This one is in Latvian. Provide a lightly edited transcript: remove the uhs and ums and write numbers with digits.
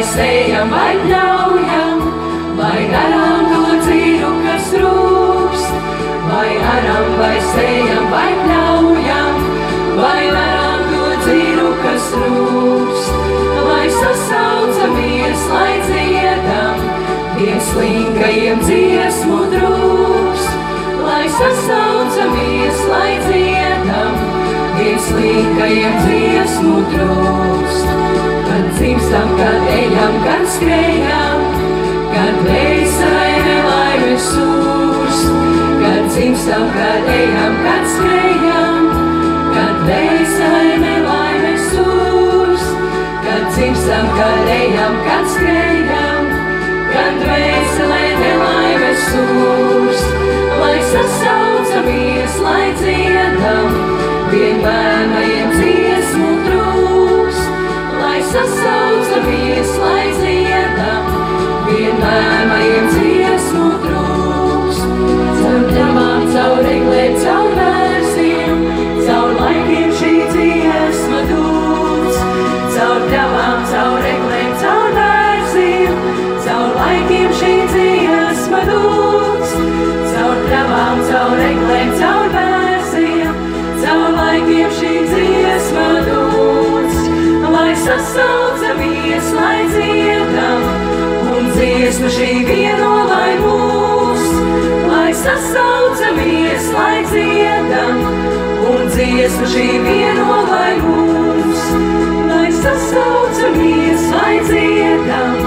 Sējam vai pļaujam, vai darām to dzīvu, kas rūkst, vai aram, vai sējam, vai pļaujam, vai darām to dzīvu, kas rūkst, lai sasaucamies, lai dziedam, viens slinkajiem dziesmu trūkst, lai sasaucamies, lai dziedam, viens slinkajiem dziesmu trūkst. Kad dzimstam, kad ejam, kad skrejam, kad veisai nelaimes sūrst. Kad dzimstam, kad ejam, kad skrejam, kad veisai nelaimes sūrst. Kad dzimstam, kad ejam, kad skrejam, kad veisai nelaimes sūrst. Lai sasaucamies, lai dziedam, vienmērajiem dziesmu trūkst. Lai sasaucamies, lai dziedam, vienmērajiem dziesmu trūkst. Caur pļavām, caur eglēm, caur vērsiem, caur laikiem šī dziesma dūts. Caur pļavām, caur eglēm, caur vērsiem, caur laikiem šī dziesma dūts. Caur pļavām, caur eglēm, caur vērsiem, caur laikiem šī dziesma dūts. Lai sasaucamies, lai dziedam, un dziesma šī vieno lai mūs. Lai sasaucamies, lai dziedam, un dziesma šī vieno lai mūs. Lai sasaucamies, lai dziedam,